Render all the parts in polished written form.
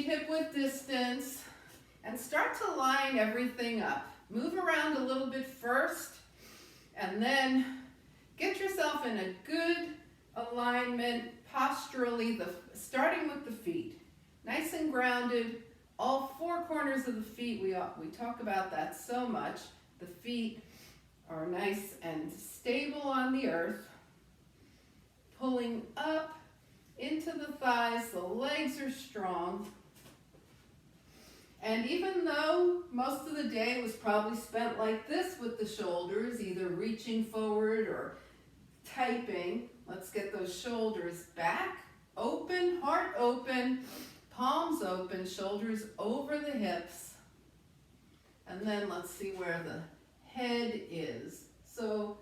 hip width distance and start to line everything up. Move around a little bit first and then get yourself in a good alignment posturally, starting with the feet. Nice and grounded, all four corners of the feet. We talk about that so much. The feet are nice and stable on the earth, pulling up into the thighs. The legs are strong. And even though most of the day was probably spent like this with the shoulders, either reaching forward or typing, let's get those shoulders back, open, heart open, palms open, shoulders over the hips. And then let's see where the head is. So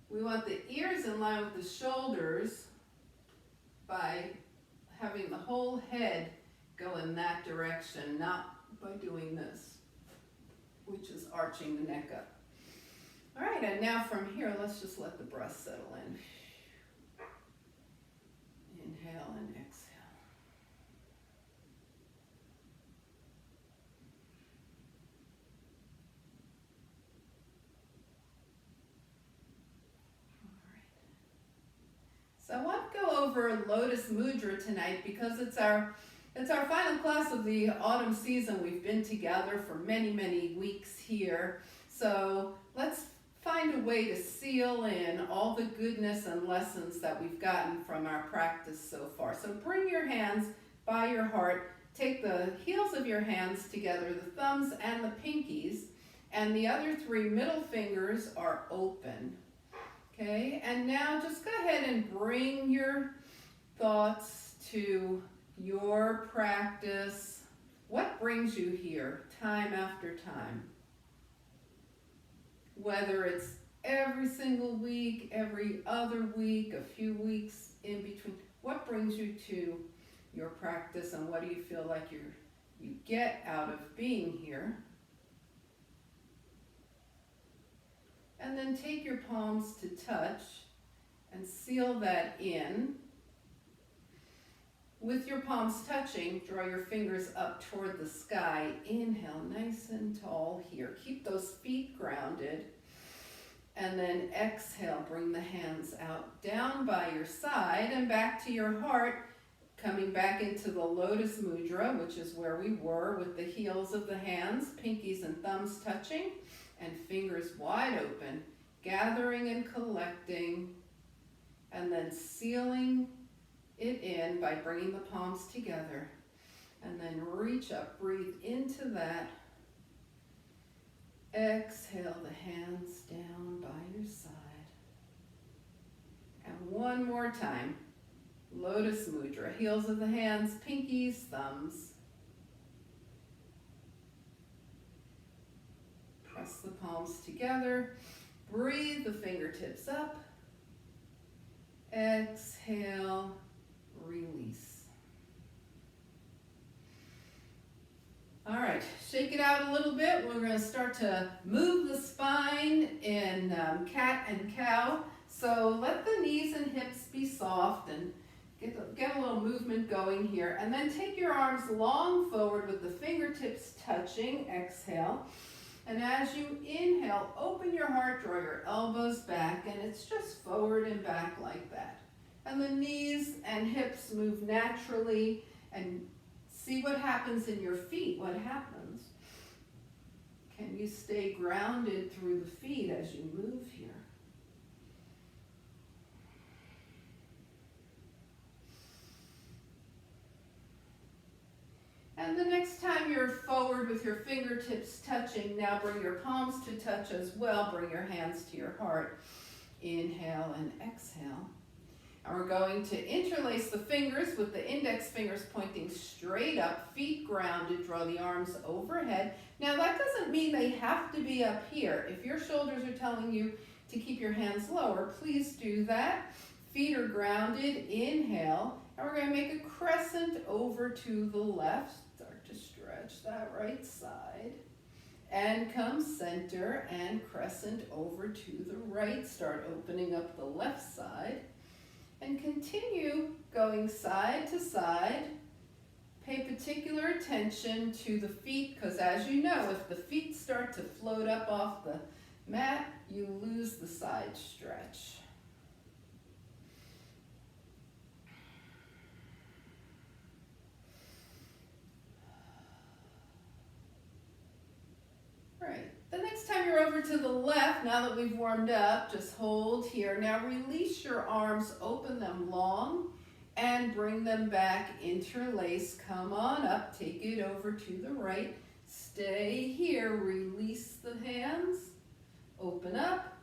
we want the ears in line with the shoulders by having the whole head go in that direction, not by doing this, which is arching the neck up. All right, and now from here, let's just let the breath settle in. Inhale and exhale. So I want to go over Lotus Mudra tonight because it's our final class of the autumn season. We've been together for many, many weeks here. So let's find a way to seal in all the goodness and lessons that we've gotten from our practice so far. So bring your hands by your heart. Take the heels of your hands together, the thumbs and the pinkies, and the other three middle fingers are open. Okay, and now just go ahead and bring your thoughts to your practice. What brings you here time after time? Whether it's every single week, every other week, a few weeks in between, what brings you to your practice and what do you feel like you get out of being here? And then take your palms to touch and seal that in. With your palms touching, draw your fingers up toward the sky. Inhale, nice and tall here. Keep those feet grounded. And then exhale, bring the hands out down by your side and back to your heart, coming back into the Lotus Mudra, which is where we were with the heels of the hands, pinkies and thumbs touching, and fingers wide open, gathering and collecting, and then sealing it in by bringing the palms together. And then reach up, breathe into that. Exhale the hands down by your side. And one more time. Lotus Mudra, heels of the hands, pinkies, thumbs. Press the palms together. Breathe the fingertips up. Exhale, release. All right, shake it out a little bit. We're going to start to move the spine in cat and cow. So let the knees and hips be soft and get a little movement going here. And then take your arms long forward with the fingertips touching. Exhale. And as you inhale, open your heart, draw your elbows back, and it's just forward and back like that. And the knees and hips move naturally, and see what happens in your feet. What happens? Can you stay grounded through the feet as you move here? And the next time you're forward with your fingertips touching, now bring your palms to touch as well. Bring your hands to your heart. Inhale and exhale. And we're going to interlace the fingers with the index fingers pointing straight up, feet grounded. Draw the arms overhead. Now that doesn't mean they have to be up here. If your shoulders are telling you to keep your hands lower, please do that. Feet are grounded. Inhale. And we're going to make a crescent over to the left. Start to stretch that right side. And come center and crescent over to the right. Start opening up the left side. And continue going side to side. Pay particular attention to the feet, because as you know, if the feet start to float up off the mat, you lose the side stretch. Right. The next time you're over to the left, now that we've warmed up, just hold here. Now release your arms, open them long, and bring them back, interlace. Come on up, take it over to the right. Stay here, release the hands, open up,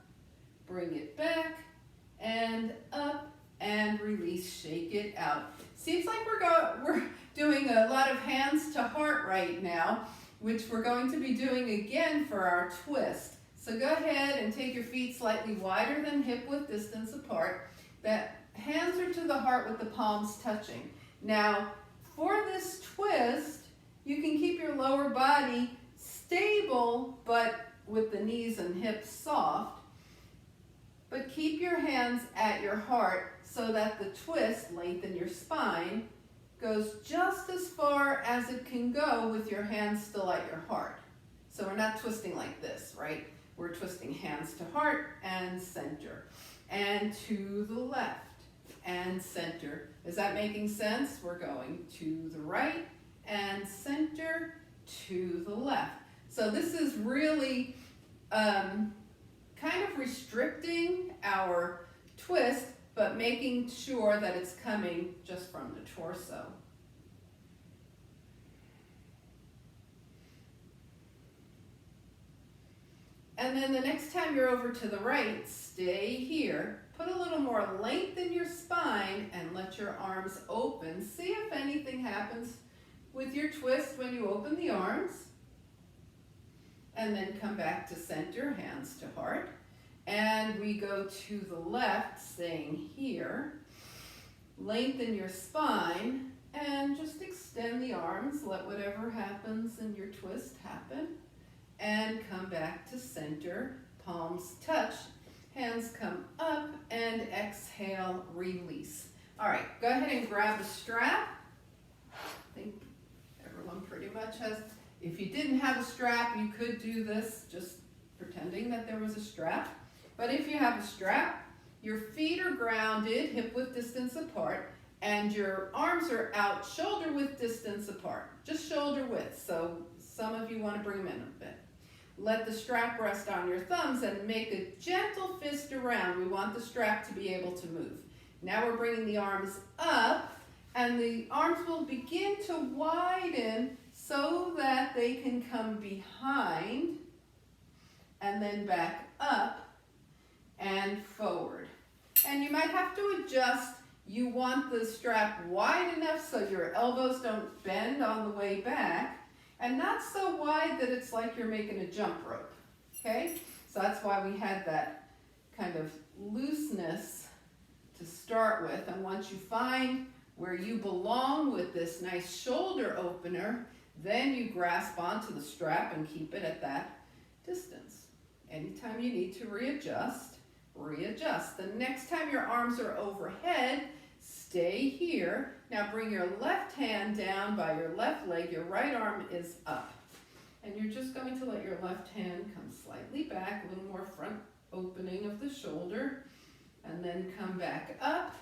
bring it back, and up, and release, shake it out. Seems like we're doing a lot of hands to heart right now, which we're going to be doing again for our twist. So go ahead and take your feet slightly wider than hip width distance apart. That hands are to the heart with the palms touching. Now, for this twist, you can keep your lower body stable, but with the knees and hips soft. But keep your hands at your heart so that the twist, lengthen your spine, goes just as far as it can go with your hands still at your heart. So we're not twisting like this, right? We're twisting hands to heart and center, and to the left and center. Is that making sense? We're going to the right and center, to the left. So this is really kind of restricting our twist, but making sure that it's coming just from the torso. And then the next time you're over to the right, stay here. Put a little more length in your spine and let your arms open. See if anything happens with your twist when you open the arms. And then come back to center, hands to heart. And we go to the left, staying here. Lengthen your spine and just extend the arms. Let whatever happens in your twist happen. And come back to center, palms touch, hands come up, and exhale, release. All right, go ahead and grab a strap. I think everyone pretty much has. If you didn't have a strap, you could do this just pretending that there was a strap. But if you have a strap, your feet are grounded, hip width distance apart, and your arms are out shoulder width distance apart, just shoulder width. So some of you want to bring them in a bit. Let the strap rest on your thumbs and make a gentle fist around. We want the strap to be able to move. Now we're bringing the arms up, and the arms will begin to widen so that they can come behind and then back up and forward. And you might have to adjust. You want the strap wide enough so your elbows don't bend on the way back, and not so wide that it's like you're making a jump rope, okay? So that's why we had that kind of looseness to start with. And once you find where you belong with this nice shoulder opener, then you grasp onto the strap and keep it at that distance. Anytime you need to readjust, readjust. The next time your arms are overhead, stay here. Now bring your left hand down by your left leg. Your right arm is up. And you're just going to let your left hand come slightly back, a little more front opening of the shoulder, and then come back up.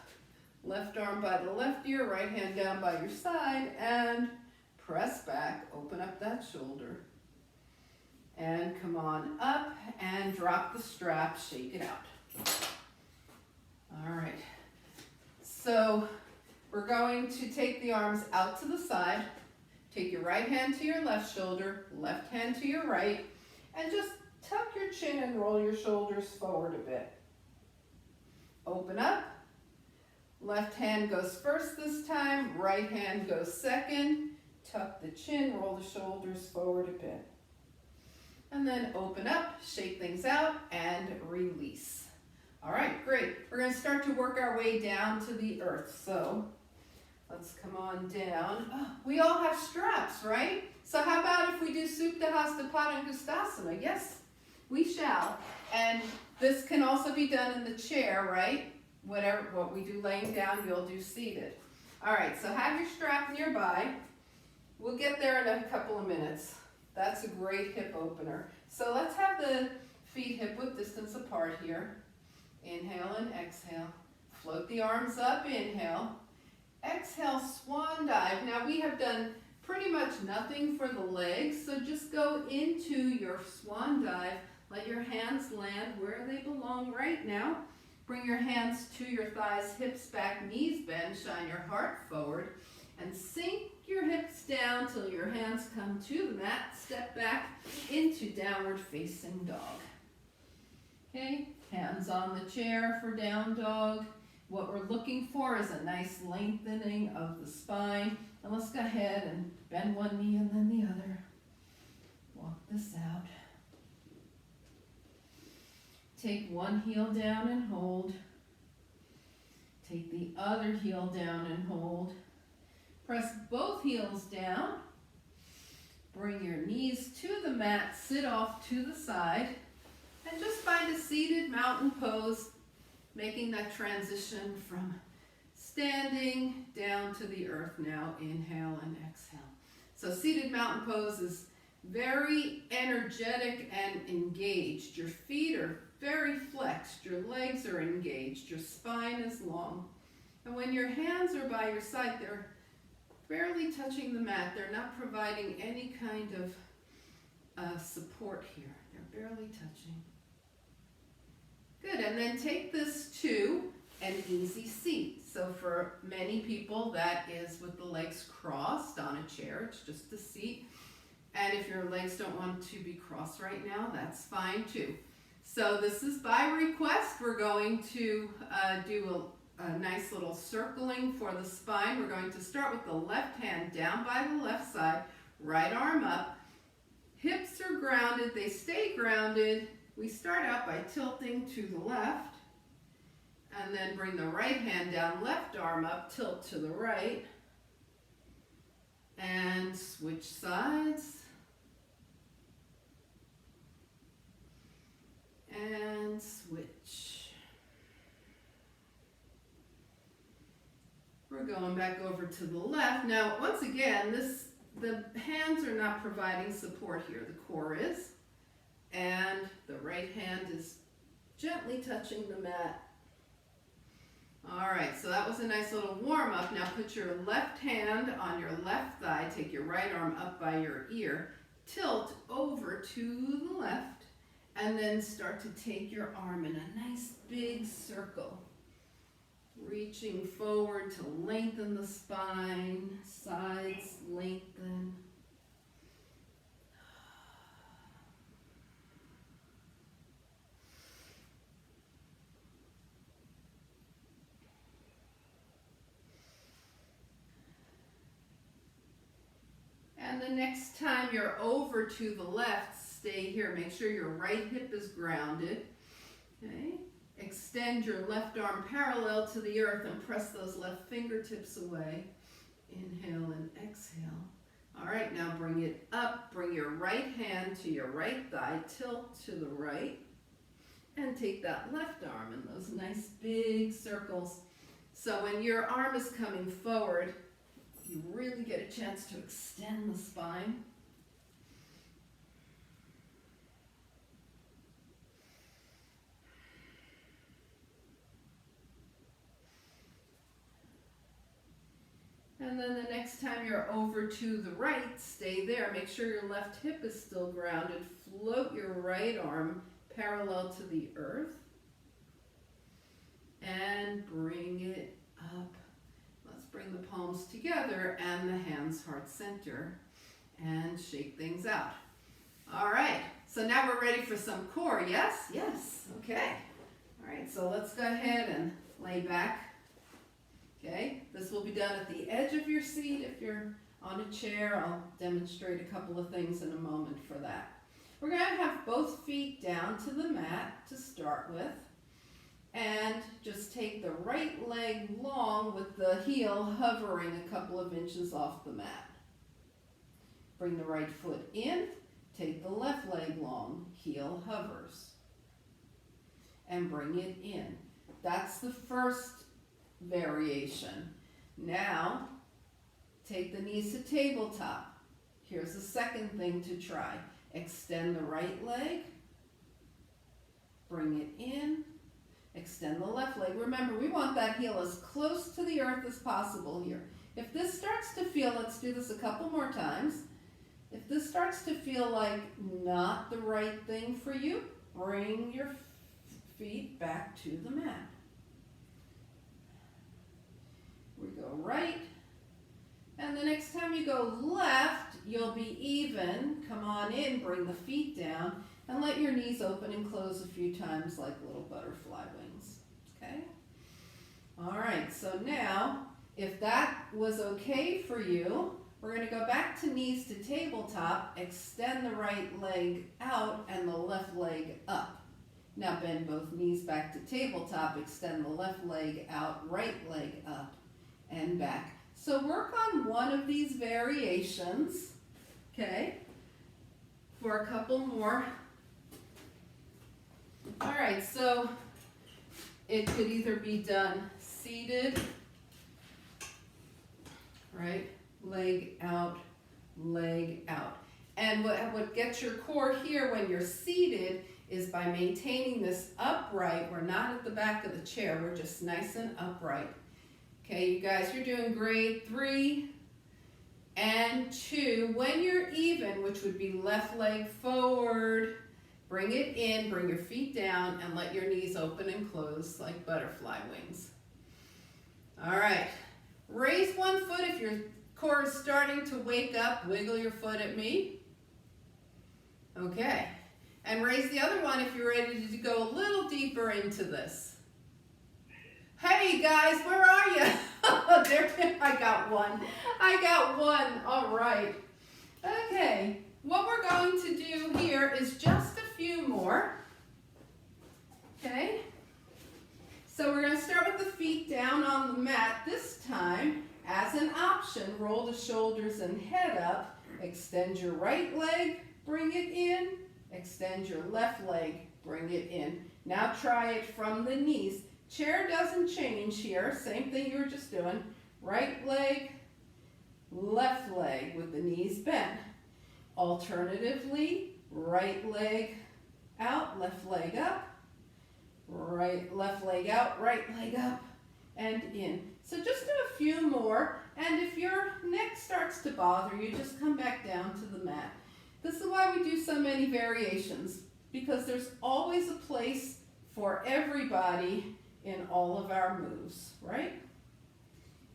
Left arm by the left ear, right hand down by your side, and press back, open up that shoulder. And come on up and drop the strap, shake it out. All right. So we're going to take the arms out to the side, take your right hand to your left shoulder, left hand to your right, and just tuck your chin and roll your shoulders forward a bit. Open up. Left hand goes first this time, right hand goes second. Tuck the chin, roll the shoulders forward a bit. And then open up, shake things out, and release. All right, great. We're going to start to work our way down to the earth. So let's come on down. Oh, we all have straps, right? So how about if we do Supta Hasta Padangusthasana? Yes, we shall. And this can also be done in the chair, right? What we do laying down, you'll do seated. All right, so have your strap nearby. We'll get there in a couple of minutes. That's a great hip opener. So let's have the feet hip width distance apart here. Inhale and exhale. Float the arms up, inhale. Exhale, swan dive. Now we have done pretty much nothing for the legs, so just go into your swan dive. Let your hands land where they belong right now. Bring your hands to your thighs, hips back, knees bend, shine your heart forward, and sink your hips down till your hands come to the mat. Step back into downward facing dog. Okay, hands on the chair for down dog. What we're looking for is a nice lengthening of the spine. And let's go ahead and bend one knee and then the other. Walk this out. Take one heel down and hold. Take the other heel down and hold. Press both heels down. Bring your knees to the mat, sit off to the side, and just find a seated mountain pose, making that transition from standing down to the earth now. Inhale and exhale. So seated mountain pose is very energetic and engaged. Your feet are very flexed, your legs are engaged, your spine is long. And when your hands are by your side, they're barely touching the mat. They're not providing any kind of support here. They're barely touching. Good, and then take this to an easy seat. So for many people, that is with the legs crossed on a chair. It's just a seat. And if your legs don't want to be crossed right now, that's fine too. So this is by request. We're going to do a nice little circling for the spine. We're going to start with the left hand down by the left side, right arm up. Hips are grounded, they stay grounded. We start out by tilting to the left, and then bring the right hand down, left arm up, tilt to the right, and switch sides. And switch. We're going back over to the left. Now, once again, the hands are not providing support here. The core is. And the right hand is gently touching the mat. All right, so that was a nice little warm-up. Now put your left hand on your left thigh. Take your right arm up by your ear. Tilt over to the left. And then start to take your arm in a nice big circle. Reaching forward to lengthen the spine, sides lengthen. And the next time you're over to the left, stay here. Make sure your right hip is grounded. Okay. Extend your left arm parallel to the earth and press those left fingertips away. Inhale and exhale. All right, now bring it up. Bring your right hand to your right thigh. Tilt to the right. And take that left arm in those nice big circles. So when your arm is coming forward, you really get a chance to extend the spine. And then the next time you're over to the right, stay there. Make sure your left hip is still grounded. Float your right arm parallel to the earth. And bring it up. Let's bring the palms together and the hands heart center. And shake things out. All right, so now we're ready for some core, yes? Yes, okay. All right, so let's go ahead and lay back. Okay, this will be done at the edge of your seat. If you're on a chair, I'll demonstrate a couple of things in a moment for that. We're going to have both feet down to the mat to start with. And just take the right leg long with the heel hovering a couple of inches off the mat. Bring the right foot in, take the left leg long, heel hovers. And bring it in. That's the first variation. Now, Take the knees to tabletop. Here's the second thing to try. Extend the right leg, bring it in, extend the left leg. Remember, we want that heel as close to the earth as possible here. If this starts to feel, let's do this a couple more times. If this starts to feel like not the right thing for you, bring your feet back to the mat. We go right, and the next time you go left, you'll be even. Come on in, bring the feet down, and let your knees open and close a few times like little butterfly wings, okay? All right, so now, if that was okay for you, we're going to go back to knees to tabletop, extend the right leg out and the left leg up. Now bend both knees back to tabletop, extend the left leg out, right leg up and back. So work on one of these variations, okay, for a couple more. All right, so it could either be done seated, right, leg out, and what gets your core here when you're seated is by maintaining this upright. We're not at the back of the chair, we're just nice and upright. Okay, you guys, you're doing great. 3 and 2. When you're even, which would be left leg forward, bring it in, bring your feet down, and let your knees open and close like butterfly wings. All right, raise one foot if your core is starting to wake up. Wiggle your foot at me. Okay, and raise the other one if you're ready to go a little deeper into this. Hey guys, where are you? There, I got one. All right. Okay, what we're going to do here is just a few more. Okay, so we're going to start with the feet down on the mat. This time, as an option, roll the shoulders and head up. Extend your right leg, bring it in. Extend your left leg, bring it in. Now try it from the knees. Chair doesn't change here. Same thing you were just doing. Right leg, left leg with the knees bent. Alternatively, right leg out, left leg up. Left leg out, right leg up and in. So just do a few more, and if your neck starts to bother you, just come back down to the mat. This is why we do so many variations, because there's always a place for everybody in all of our moves, right?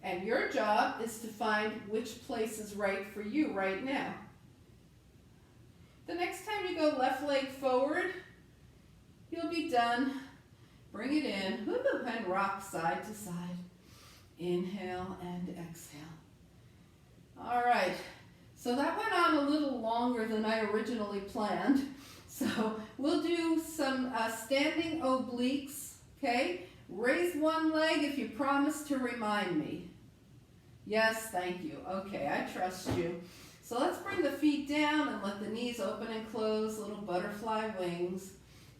And your job is to find which place is right for you right now. The next time you go left leg forward, you'll be done. Bring it in, and rock side to side. Inhale and exhale. All right, so that went on a little longer than I originally planned. So we'll do some standing obliques, okay? Raise one leg if you promise to remind me. Yes, thank you. Okay, I trust you. So let's bring the feet down and let the knees open and close, little butterfly wings.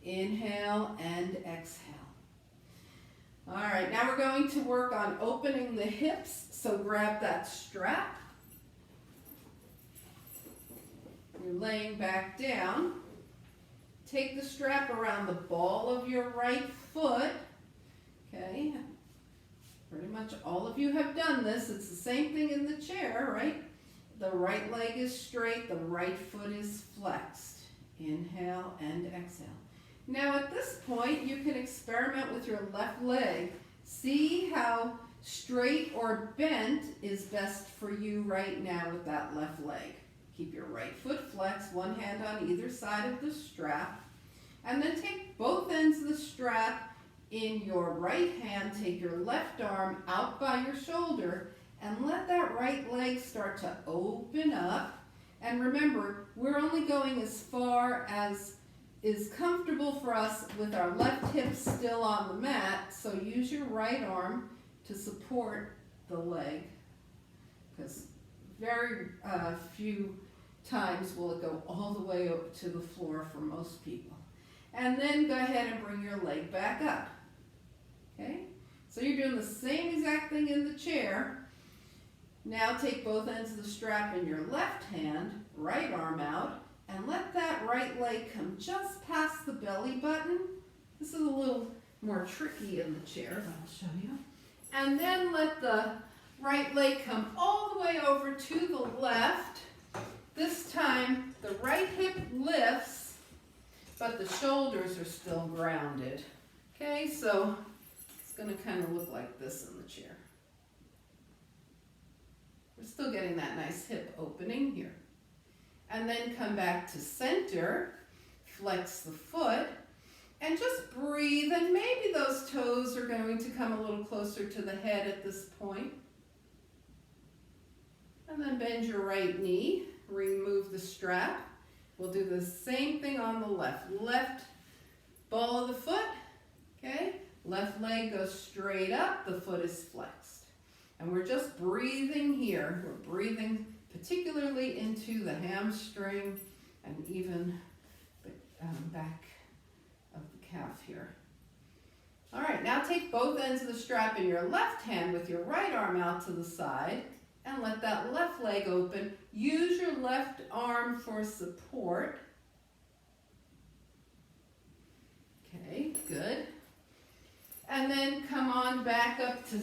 Inhale and exhale. All right, now we're going to work on opening the hips, so grab that strap. You're laying back down. Take the strap around the ball of your right foot. Okay, pretty much all of you have done this. It's the same thing in the chair, right? The right leg is straight, the right foot is flexed. Inhale and exhale. Now at this point, you can experiment with your left leg. See how straight or bent is best for you right now with that left leg. Keep your right foot flexed, one hand on either side of the strap. And then take both ends of the strap in your right hand, take your left arm out by your shoulder, and let that right leg start to open up. And remember, we're only going as far as is comfortable for us with our left hip still on the mat, so use your right arm to support the leg, because very few times will it go all the way up to the floor for most people. And then go ahead and bring your leg back up. Okay? So you're doing the same exact thing in the chair. Now take both ends of the strap in your left hand, right arm out, and let that right leg come just past the belly button. This is a little more tricky in the chair, but I'll show you. And then let the right leg come all the way over to the left. This time the right hip lifts, but the shoulders are still grounded. Okay, so it's going to kind of look like this in the chair. We're still getting that nice hip opening here. And then come back to center, flex the foot, and just breathe. And maybe those toes are going to come a little closer to the head at this point. And then bend your right knee, remove the strap. We'll do the same thing on the left. Left ball of the foot, okay? Left leg goes straight up, the foot is flexed. And we're just breathing here. We're breathing particularly into the hamstring and even the back of the calf here. All right, now take both ends of the strap in your left hand with your right arm out to the side and let that left leg open. Use your left arm for support. Okay, good. And then come on back up to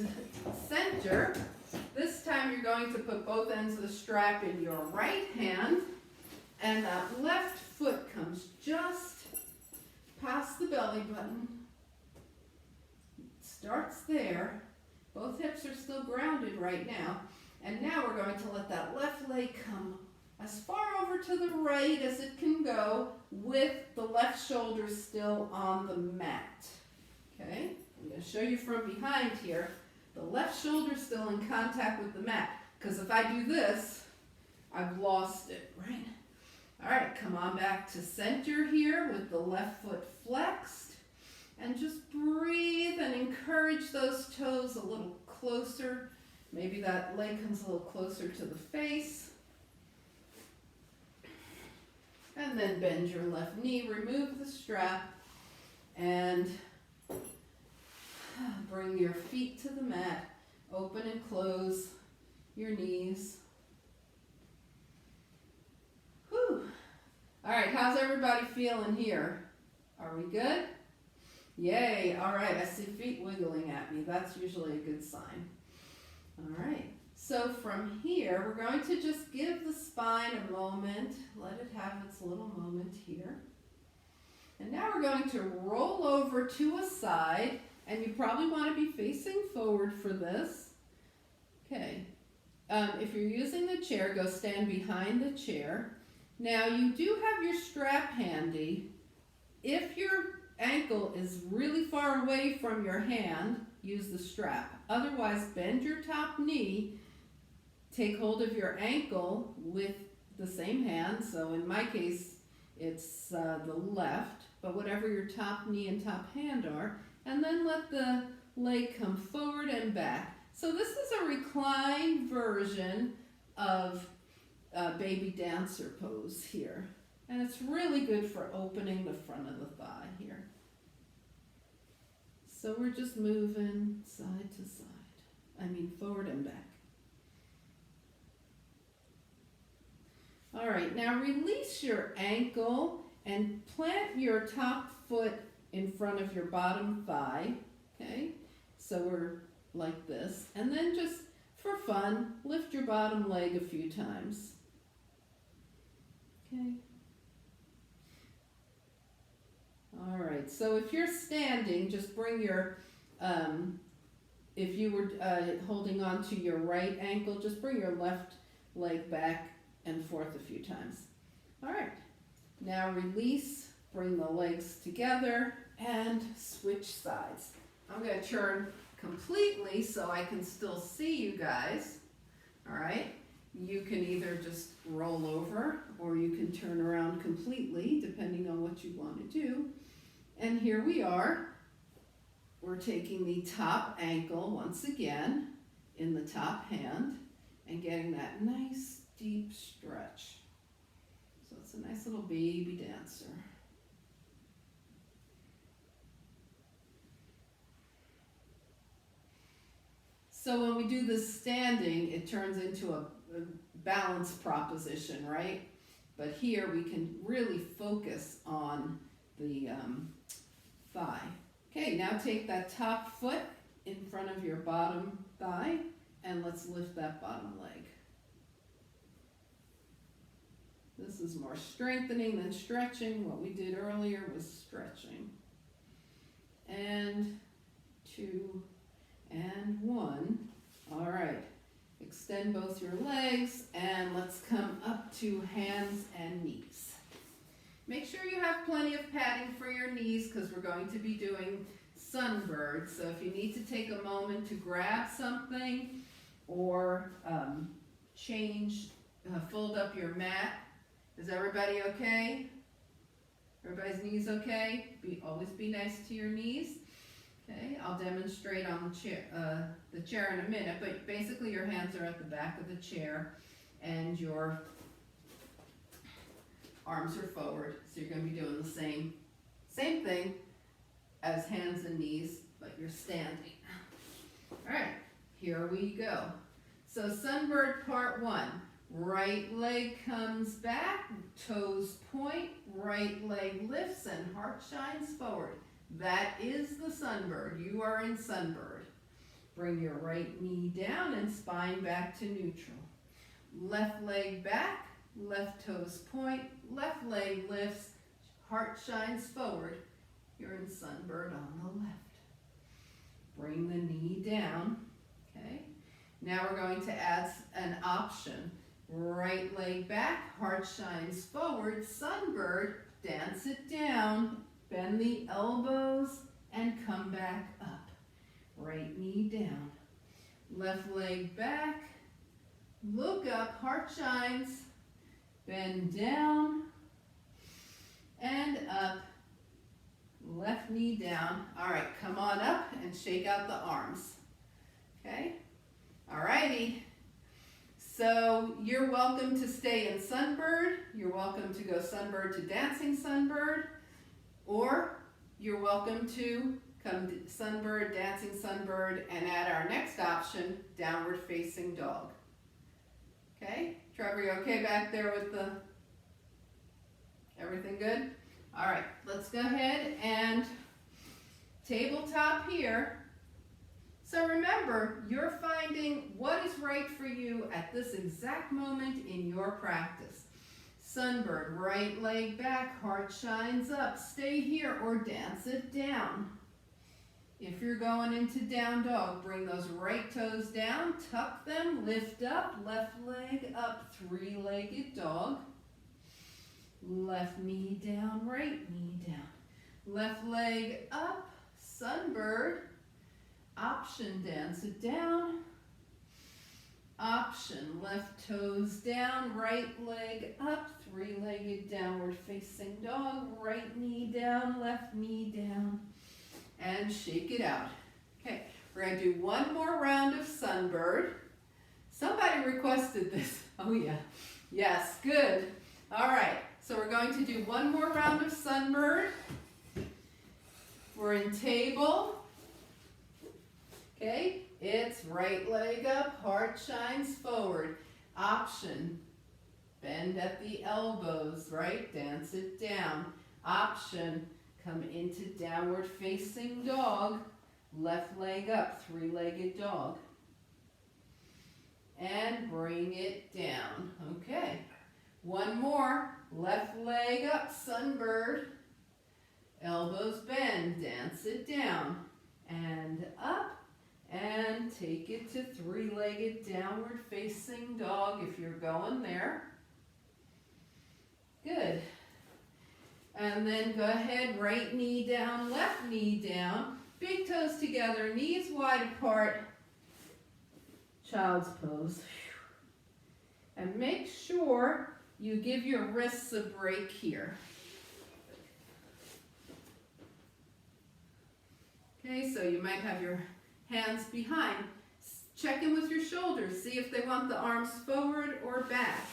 center. This time you're going to put both ends of the strap in your right hand, and that left foot comes just past the belly button. Starts there. Both hips are still grounded right now. And now we're going to let that left leg come as far over to the right as it can go with the left shoulder still on the mat. Okay? I'm going to show you from behind here. The left shoulder still in contact with the mat, because if I do this, I've lost it, right? All right, come on back to center here with the left foot flexed, and just breathe and encourage those toes a little closer. Maybe that leg comes a little closer to the face. And then bend your left knee, remove the strap, and bring your feet to the mat. Open and close your knees. Whew. All right, how's everybody feeling here? Are we good? Yay, all right, I see feet wiggling at me. That's usually a good sign. All right, so from here, we're going to just give the spine a moment. Let it have its little moment here. And now we're going to roll over to a side. And you probably want to be facing forward for this. Okay. If you're using the chair, go stand behind the chair. Now you do have your strap handy. If your ankle is really far away from your hand, use the strap. Otherwise, bend your top knee. Take hold of your ankle with the same hand. So in my case, it's the left, but whatever your top knee and top hand are. And then let the leg come forward and back. So this is a reclined version of baby dancer pose here. And it's really good for opening the front of the thigh here. So we're just moving side to side. Forward and back. All right, now release your ankle and plant your top foot in front of your bottom thigh, okay? So we're like this. And then just for fun, lift your bottom leg a few times. Okay. All right, so if you're standing, just bring your, if you were holding on to your right ankle, just bring your left leg back and forth a few times. All right, now release, bring the legs together, and switch sides. I'm going to turn completely so I can still see you guys. All right, you can either just roll over or you can turn around completely depending on what you want to do. And here we are. We're taking the top ankle once again in the top hand and getting that nice deep stretch. So it's a nice little baby dancer. So when we do this standing, it turns into a balance proposition, right? But here we can really focus on the thigh. Okay, now take that top foot in front of your bottom thigh and let's lift that bottom leg. This is more strengthening than stretching. What we did earlier was stretching. And 2 and 1. All right. Extend both your legs and let's come up to hands and knees. Make sure you have plenty of padding for your knees because we're going to be doing sunbird. So if you need to take a moment to grab something or change, fold up your mat. Is everybody okay? Everybody's knees okay? Always be nice to your knees. Okay, I'll demonstrate on the chair in a minute, but basically your hands are at the back of the chair and your arms are forward. So you're going to be doing the same thing as hands and knees, but you're standing. All right, here we go. So sunbird part 1. Right leg comes back, toes point, right leg lifts and heart shines forward. That is the sunbird. You are in sunbird. Bring your right knee down and spine back to neutral. Left leg back, left toes point, left leg lifts, heart shines forward. You're in sunbird on the left. Bring the knee down, okay? Now we're going to add an option. Right leg back, heart shines forward, sunbird, dance it down, bend the elbows and come back up. Right knee down. Left leg back, look up, heart shines, bend down and up, left knee down. All right, come on up and shake out the arms. Okay, all righty. So you're welcome to stay in sunbird. You're welcome to go sunbird to dancing sunbird. Or you're welcome to come sunbird, dancing sunbird, and add our next option, downward facing dog. Okay? Trevor, you okay back there with the, everything good? All right, let's go ahead and tabletop here. So remember, you're finding what is right for you at this exact moment in your practice. Sunbird, right leg back, heart shines up. Stay here or dance it down. If you're going into down dog, bring those right toes down, tuck them, lift up, left leg up, three-legged dog. Left knee down, right knee down. Left leg up, sunbird. Option, dance it down. Option, left toes down, right leg up, three-legged downward facing dog, right knee down, left knee down, and shake it out. Okay, we're going to do one more round of sunbird. Somebody requested this. Oh yeah, yes, good. All right, so we're going to do one more round of sunbird. We're in table. Okay, it's right leg up, heart shines forward. Option, bend at the elbows, right? Dance it down. Option, come into downward facing dog. Left leg up, three-legged dog. And bring it down. Okay, one more. Left leg up, sunbird. Elbows bend, dance it down. And up. And take it to three-legged downward facing dog if you're going there. Good. And then go ahead, right knee down, left knee down. Big toes together, knees wide apart. Child's pose. And make sure you give your wrists a break here. Okay, so you might have your hands behind. Check in with your shoulders. See if they want the arms forward or back.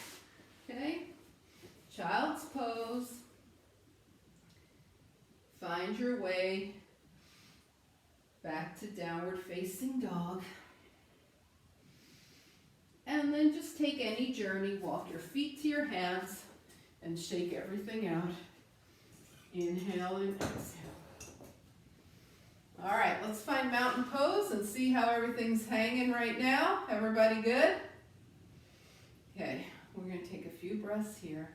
Okay? Child's pose. Find your way back to downward facing dog. any journey, walk your feet to your hands and shake everything out. Inhale and exhale. All right, let's find mountain pose and see how everything's hanging right now. Everybody good? Okay, we're going to take a few breaths here.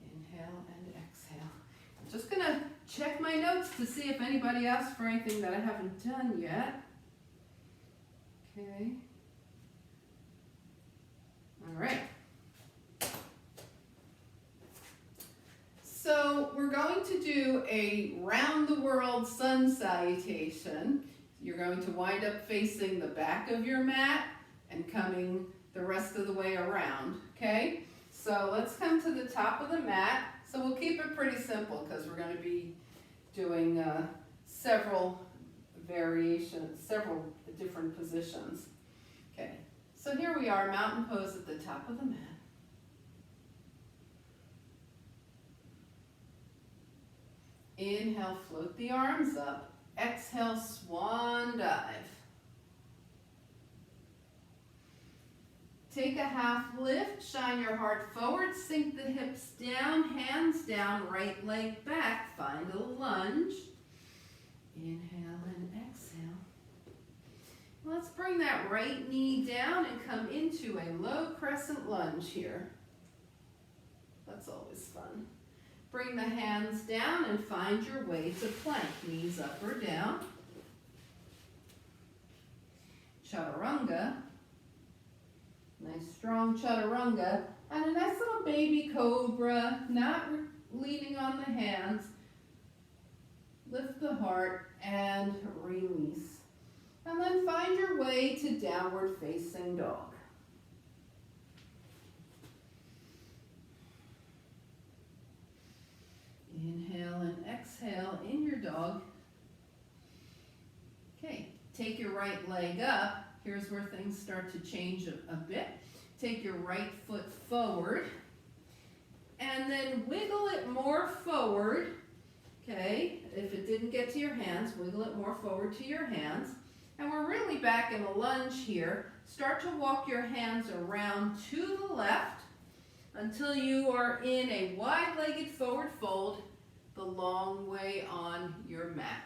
Inhale and exhale. I'm just going to check my notes to see if anybody asked for anything that I haven't done yet. Okay. All right. So we're going to do a round the world sun salutation. You're going to wind up facing the back of your mat and coming the rest of the way around, okay? So let's come to the top of the mat. So we'll keep it pretty simple because we're going to be doing several variations, several different positions. Okay, so here we are, mountain pose at the top of the mat. Inhale, float the arms up. Exhale, swan dive. Take a half lift, shine your heart forward, sink the hips down, hands down, right leg back, find a lunge. Inhale and exhale. Let's bring that right knee down and come into a low crescent lunge here. That's always fun. Bring the hands down and find your way to plank. Knees up or down. Chaturanga. Nice strong chaturanga. And a nice little baby cobra, not leaning on the hands. Lift the heart and release. And then find your way to downward facing dog. Inhale and exhale in your dog. Okay, take your right leg up. Here's where things start to change a bit. Take your right foot forward and then wiggle it more forward. Okay, if it didn't get to your hands, wiggle it more forward to your hands. And we're really back in a lunge here. Start to walk your hands around to the left until you are in a wide-legged forward fold the long way on your mat.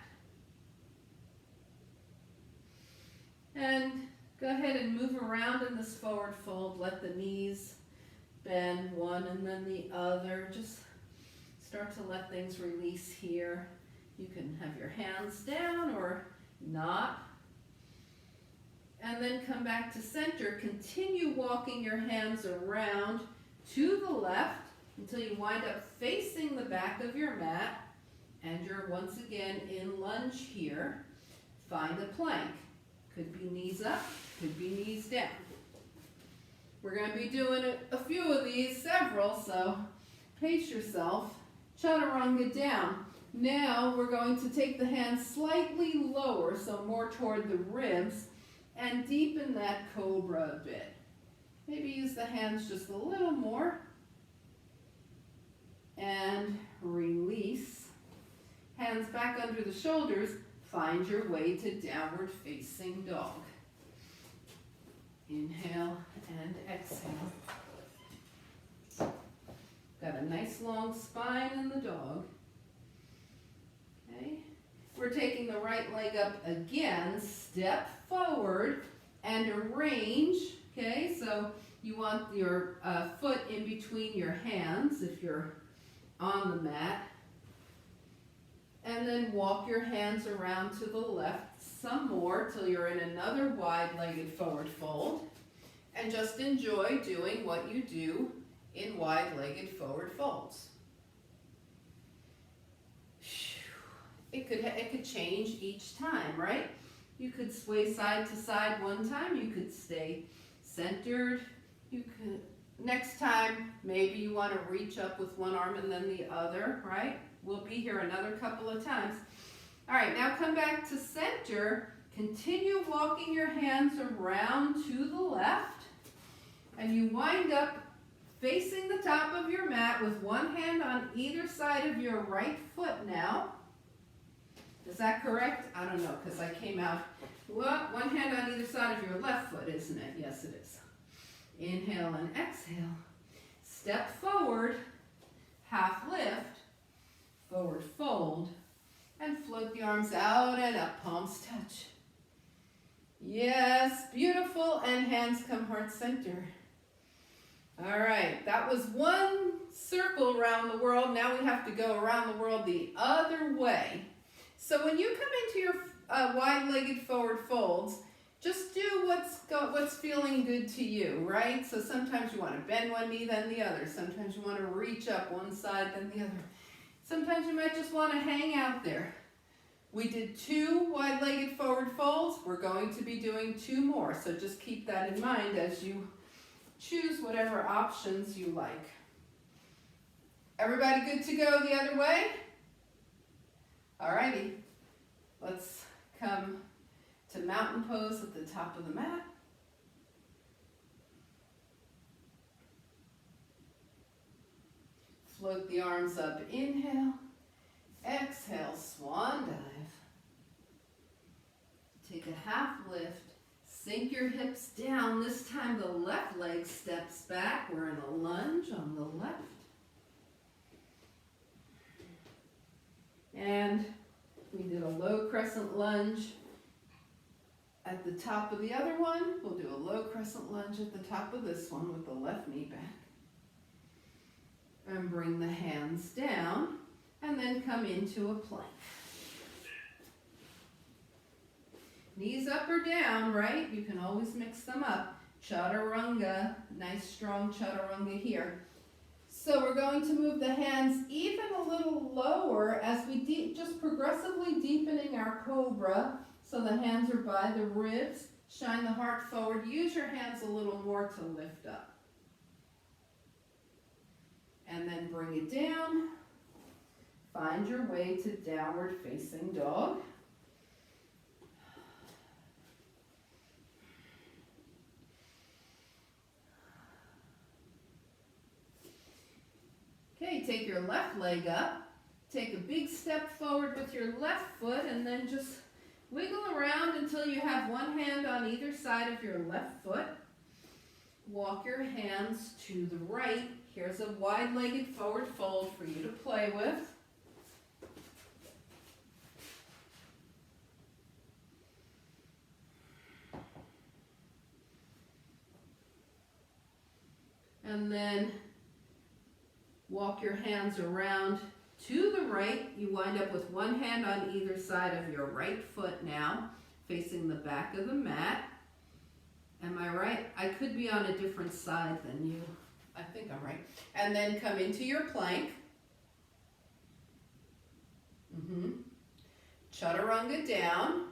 And go ahead and move around in this forward fold. Let the knees bend one and then the other. Just start to let things release here. You can have your hands down or not. And then come back to center. Continue walking your hands around to the left until you wind up facing the back of your mat. And you're once again in lunge here. Find a plank. Could be knees up, could be knees down. We're going to be doing a few of these, several, so pace yourself. Chaturanga down. Now we're going to take the hands slightly lower, so more toward the ribs, and deepen that cobra a bit. Maybe use the hands just a little more. And release. Hands back under the shoulders. Find your way to downward facing dog. Inhale and exhale. Got a nice long spine in the dog. Okay. We're taking the right leg up again. Step forward and arrange. Okay, so you want your foot in between your hands if you're on the mat. And then walk your hands around to the left some more till you're in another wide-legged forward fold. And just enjoy doing what you do in wide-legged forward folds. It could change each time, right? You could sway side to side one time. You could stay centered. You could, next time, maybe you want to reach up with one arm and then the other, right? We'll be here another couple of times. All right, now come back to center. Continue walking your hands around to the left. And you wind up facing the top of your mat with one hand on either side of your right foot now. Is that correct? I don't know, because I came out, well, one hand on either side of your left foot, isn't it? Yes, it is. Inhale and exhale. Step forward, half lift, forward fold, and float the arms out and up, palms touch. Yes, beautiful, and hands come heart center. All right, that was one circle around the world. Now we have to go around the world the other way. So when you come into your wide-legged forward folds, just do what's feeling good to you, right? So sometimes you want to bend one knee, then the other. Sometimes you want to reach up one side, then the other. Sometimes you might just want to hang out there. We did 2 wide-legged forward folds. We're going to be doing 2 more. So just keep that in mind as you choose whatever options you like. Everybody good to go the other way? Alrighty, let's come to mountain pose at the top of the mat. Float the arms up, inhale. Exhale, swan dive. Take a half lift. Sink your hips down. This time the left leg steps back. We're in a lunge on the left. And we did a low crescent lunge at the top of the other one. We'll do a low crescent lunge at the top of this one with the left knee back. And bring the hands down. And then come into a plank. Knees up or down, right? You can always mix them up. Chaturanga, nice strong chaturanga here. So we're going to move the hands even a little lower as we just progressively deepening our cobra. So the hands are by the ribs. Shine the heart forward. Use your hands a little more to lift up. And then bring it down. Find your way to downward facing dog. Okay, take your left leg up. Take a big step forward with your left foot and then just wiggle around until you have one hand on either side of your left foot. Walk your hands to the right. Here's a wide-legged forward fold for you to play with. And then walk your hands around to the right. You wind up with one hand on either side of your right foot now, facing the back of the mat. Am I right? I could be on a different side than you. I think I'm right. And then come into your plank. Chaturanga down.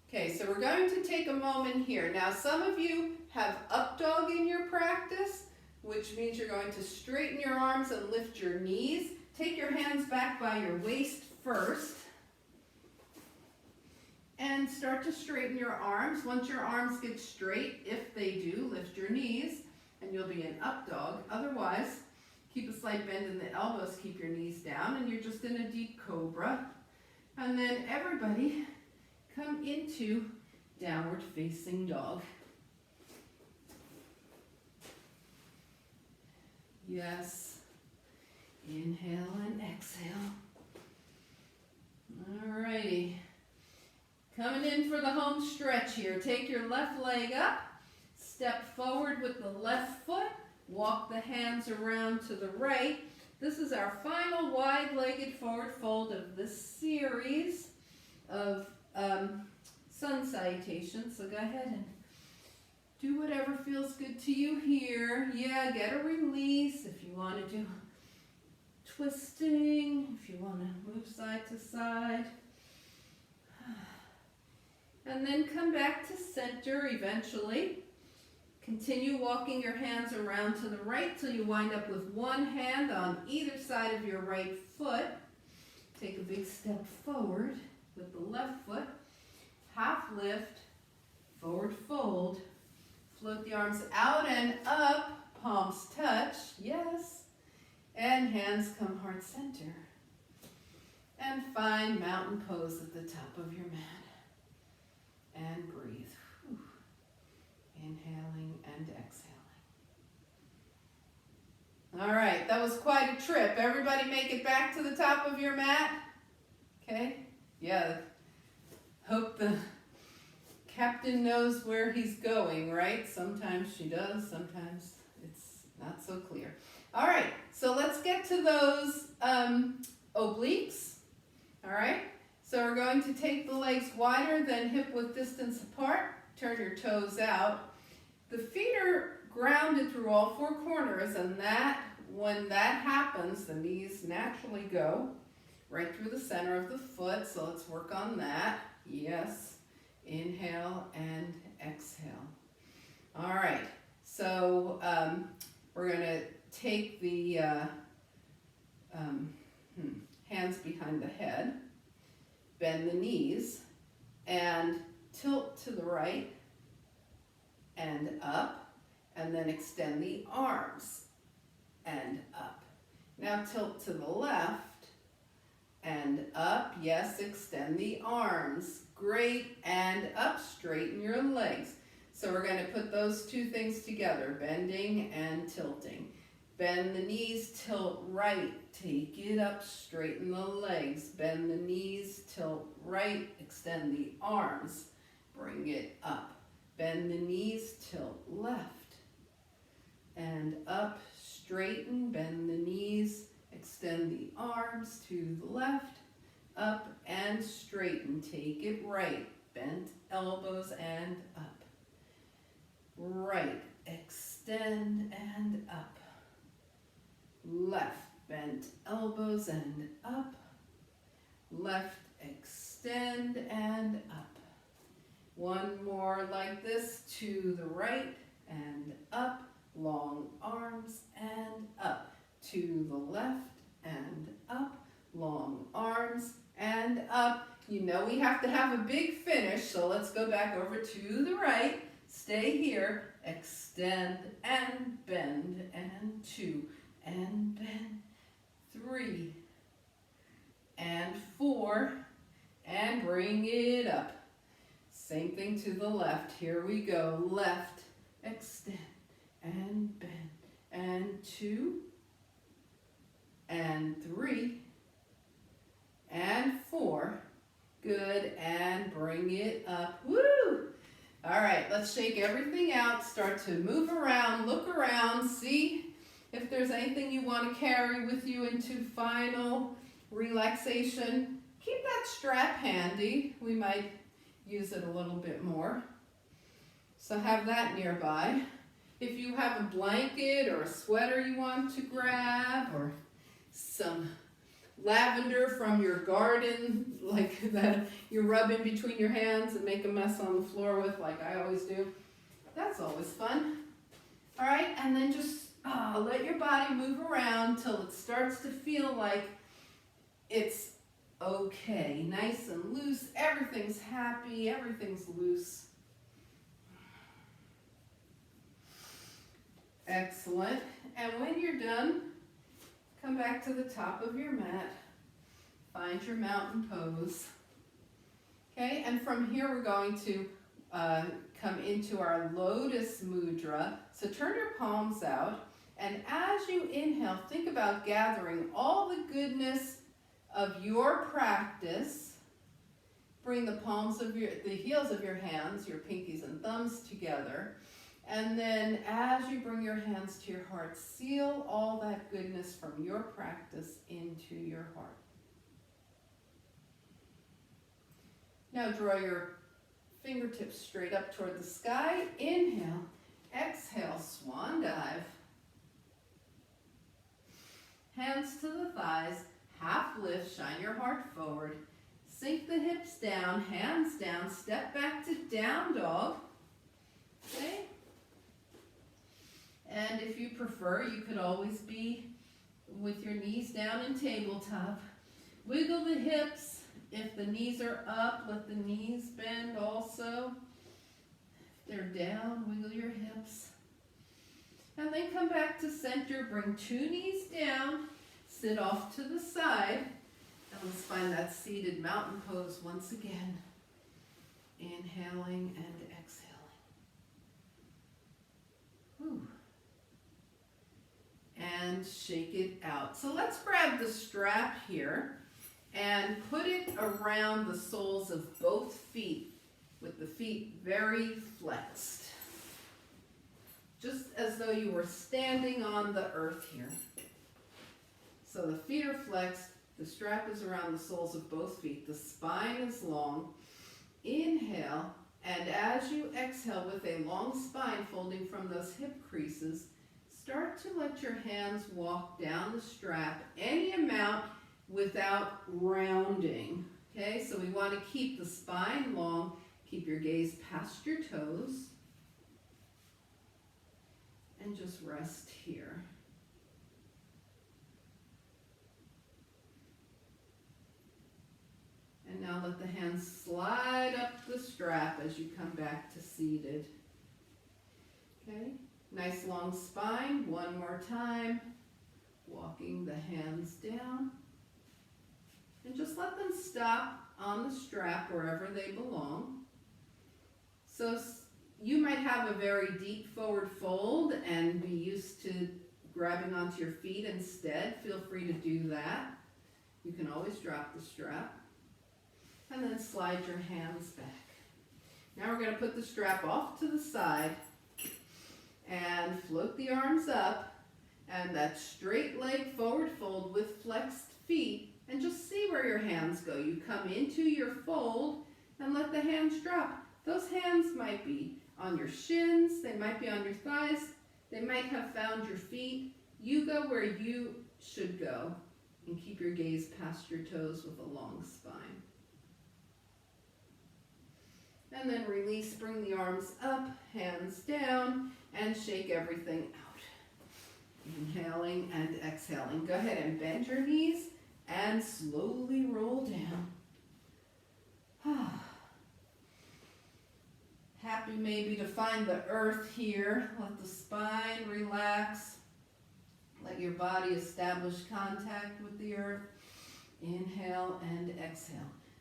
Okay, so we're going to take a moment here. Now, some of you have up dog in your practice, which means you're going to straighten your arms and lift your knees. Take your hands back by your waist first. And start to straighten your arms. Once your arms get straight, if they do, lift your knees, and you'll be in up dog. Otherwise, keep a slight bend in the elbows, keep your knees down, and you're just in a deep cobra. And then everybody come into downward facing dog. Yes. Inhale and exhale. Alrighty. Coming in for the home stretch here. Take your left leg up. Step forward with the left foot. Walk the hands around to the right. This is our final wide-legged forward fold of this series of sun salutations. So go ahead and do whatever feels good to you here. Yeah, get a release if you want to do twisting, if you want to move side to side. And then come back to center eventually. Continue walking your hands around to the right till you wind up with one hand on either side of your right foot. Take a big step forward with the left foot. Half lift, forward fold. Float the arms out and up, palms touch, yes. And hands come heart center. And find mountain pose at the top of your mat. And breathe. Whew. Inhaling and exhaling. All right, that was quite a trip. Everybody make it back to the top of your mat. Okay? Yeah. Hope the captain knows where he's going, right? Sometimes she does, sometimes it's not so clear. All right, so let's get to those obliques. All right, so we're going to take the legs wider than hip width distance apart. Turn your toes out. The feet are grounded through all four corners, and when that happens, the knees naturally go right through the center of the foot. So let's work on that. Yes. Inhale and exhale. All right. So we're going to take the hands behind the head, bend the knees, and tilt to the right and up, and then extend the arms and up. Now tilt to the left and up. Yes, extend the arms. Great. And up, straighten your legs. So we're going to put those two things together, bending and tilting. Bend the knees, tilt right, take it up, straighten the legs. Bend the knees, tilt right, extend the arms, bring it up. Bend the knees, tilt left and up, straighten, bend the knees, extend the arms to the left, up and straighten, take it right, bent elbows and up. Right, extend and up. Left, bent elbows and up. Left, extend and up. One more like this, to the right and up. Long arms and up. To the left and up. Long arms and up. You know we have to have a big finish, so let's go back over to the right. Stay here. Extend and bend and two. And bend, 3, and 4, and bring it up. Same thing to the left. Here we go. Left, extend, and bend, and 2, and 3, and 4. Good, and bring it up. Woo! All right, let's shake everything out. Start to move around, look around, see if there's anything you want to carry with you into final relaxation. Keep that strap handy. We might use it a little bit more. So have that nearby. If you have a blanket or a sweater you want to grab, or some lavender from your garden, like that you rub in between your hands and make a mess on the floor with, like I always do, that's always fun. All right, and then just let your body move around till it starts to feel like it's okay. Nice and loose. Everything's happy. Everything's loose. Excellent. And when you're done, come back to the top of your mat. Find your mountain pose. Okay, and from here we're going to come into our lotus mudra. So turn your palms out. And as you inhale, think about gathering all the goodness of your practice. Bring the heels of your hands, your pinkies and thumbs together. And then as you bring your hands to your heart, seal all that goodness from your practice into your heart. Now draw your fingertips straight up toward the sky. Inhale, exhale, swan dive. Hands to the thighs, half lift, shine your heart forward. Sink the hips down, hands down, step back to down dog. Okay? And if you prefer, you could always be with your knees down in tabletop. Wiggle the hips. If the knees are up, let the knees bend also. If they're down, wiggle your hips. And then come back to center, bring two knees down, sit off to the side, and let's find that seated mountain pose once again. Inhaling and exhaling. Whew. And shake it out. So let's grab the strap here and put it around the soles of both feet with the feet very flexed. Just as though you were standing on the earth here. So the feet are flexed, the strap is around the soles of both feet, the spine is long. Inhale, and as you exhale with a long spine folding from those hip creases, start to let your hands walk down the strap any amount without rounding. Okay, so we want to keep the spine long, keep your gaze past your toes, and just rest here. And now let the hands slide up the strap as you come back to seated. Okay, nice long spine. One more time. Walking the hands down. And just let them stop on the strap wherever they belong. So you might have a very deep forward fold and be used to grabbing onto your feet instead. Feel free to do that. You can always drop the strap. And then slide your hands back. Now we're going to put the strap off to the side and float the arms up and that straight leg forward fold with flexed feet, and just see where your hands go. You come into your fold and let the hands drop. Those hands might be on your shins, they might be on your thighs, they might have found your feet. You go where you should go and keep your gaze past your toes with a long spine. And then release, bring the arms up, hands down, and shake everything out. Inhaling and exhaling. Go ahead and bend your knees and slowly roll down. Happy maybe to find the earth here. Let the spine relax. Let your body establish contact with the earth. Inhale and exhale.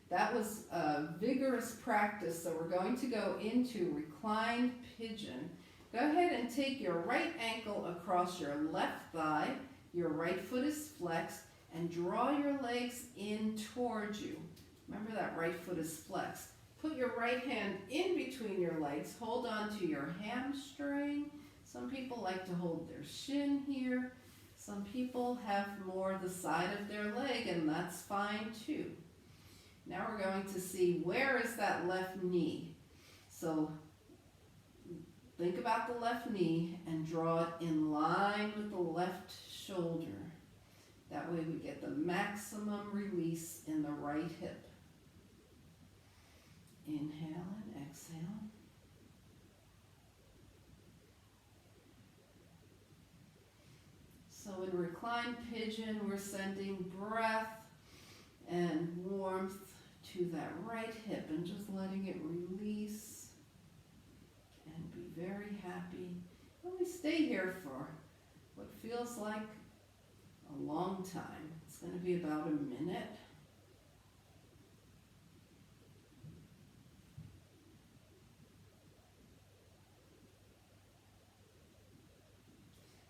That was a vigorous practice, so we're going to go into reclined pigeon. Go ahead and take your right ankle across your left thigh. Your right foot is flexed, and draw your legs in towards you. Remember that right foot is flexed. Put your right hand in between your legs. Hold on to your hamstring. Some people like to hold their shin here. Some people have more the side of their leg, and that's fine too. Now we're going to see where is that left knee. So think about the left knee and draw it in line with the left shoulder. That way we get the maximum release in the right hip. Inhale and exhale. So in reclined pigeon, we're sending breath and warmth to that right hip and just letting it release and be very happy. And we stay here for what feels like a long time. It's going to be about a minute.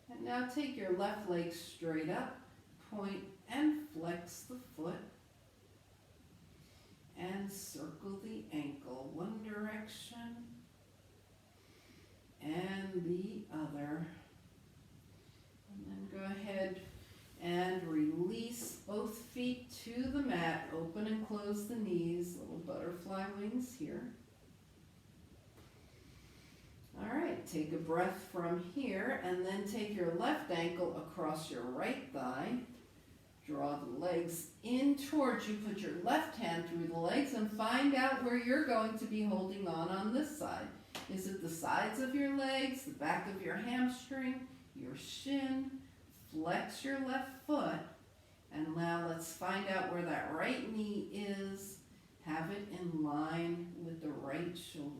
And now take your left leg straight up, point and flex the foot. And circle the ankle one direction and the other. And then go ahead and release both feet to the mat. Open and close the knees, little butterfly wings here. All right, take a breath from here and then take your left ankle across your right thigh. Draw the legs in towards you. Put your left hand through the legs and find out where you're going to be holding on this side. Is it the sides of your legs, the back of your hamstring, your shin? Flex your left foot. And now let's find out where that right knee is. Have it in line with the right shoulder.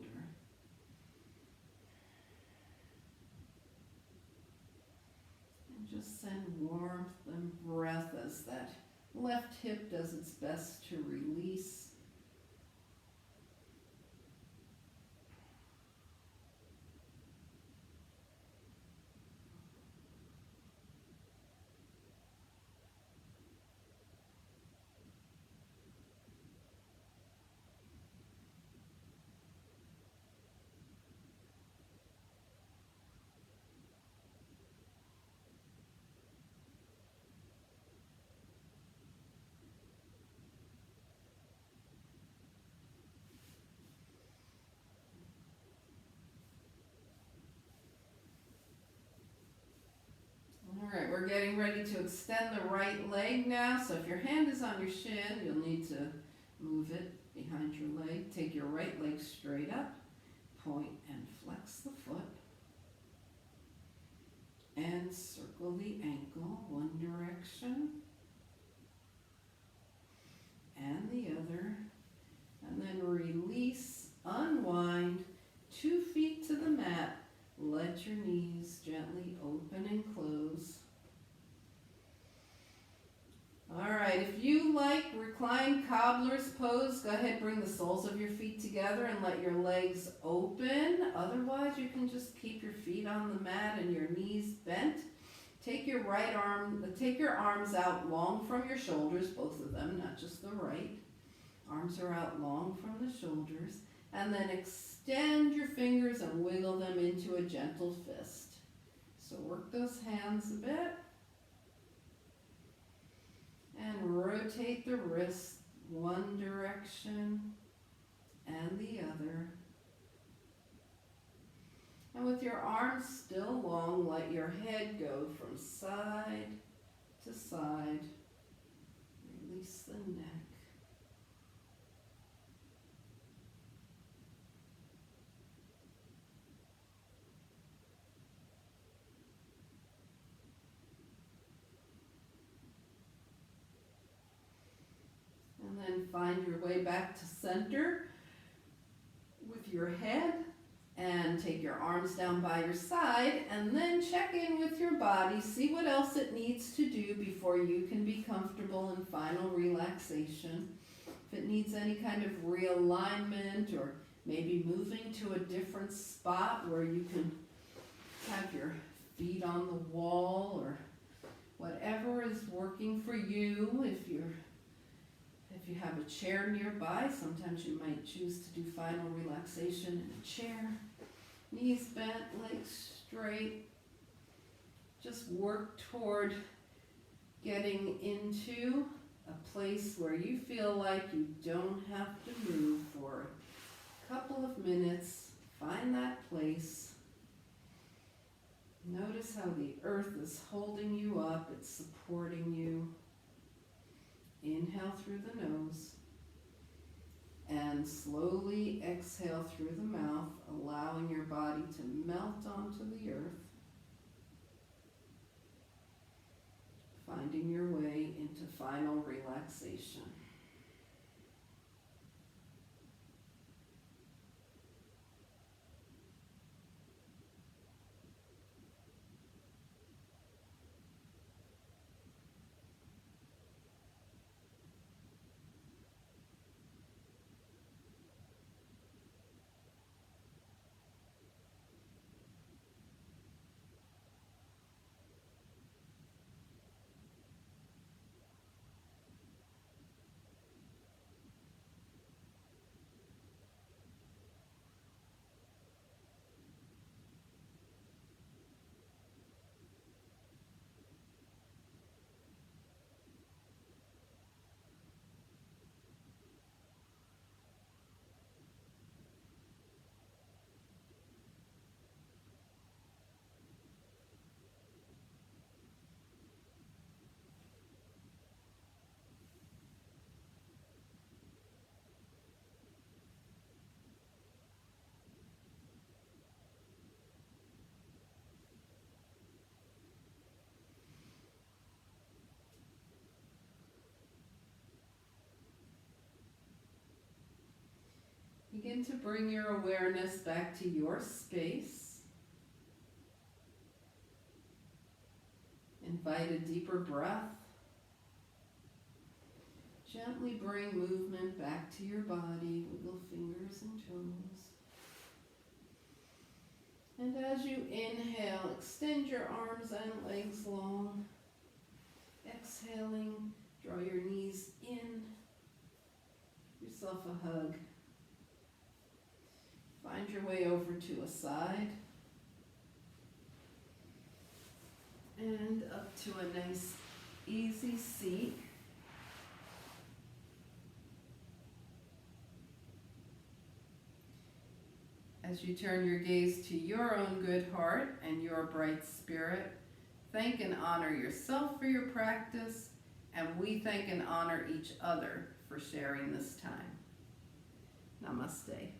Just send warmth and breath as that left hip does its best to release. getting ready to extend the right leg now. So if your hand is on your shin, you'll need to move it behind your leg. Take your right leg straight up, point and flex the foot. And circle the ankle one direction and the other. And then release, unwind, 2 feet to the mat. Let your knees gently open and close. All right, if you like reclined cobbler's pose, go ahead, bring the soles of your feet together and let your legs open. Otherwise, you can just keep your feet on the mat and your knees bent. Take your arms out long from your shoulders, both of them, not just the right. Arms are out long from the shoulders. And then extend your fingers and wiggle them into a gentle fist. So work those hands a bit. And rotate the wrist one direction and the other. And with your arms still long, let your head go from side to side. Release the neck. And then find your way back to center with your head, and take your arms down by your side, and then check in with your body. See what else it needs to do before you can be comfortable in final relaxation. If it needs any kind of realignment, or maybe moving to a different spot where you can have your feet on the wall, or whatever is working for you. If you have a chair nearby, sometimes you might choose to do final relaxation in a chair. Knees bent, legs straight. Just work toward getting into a place where you feel like you don't have to move for a couple of minutes. Find that place. Notice how the earth is holding you up. It's supporting you. Inhale through the nose and slowly exhale through the mouth, allowing your body to melt onto the earth, finding your way into final relaxation. Begin to bring your awareness back to your space. Invite a deeper breath. Gently bring movement back to your body. Wiggle fingers and toes. And as you inhale, extend your arms and legs long. Exhaling, draw your knees in. Give yourself a hug. Find your way over to a side. And up to a nice, easy seat. As you turn your gaze to your own good heart and your bright spirit, Thank and honor yourself for your practice, and we thank and honor each other for sharing this time. Namaste.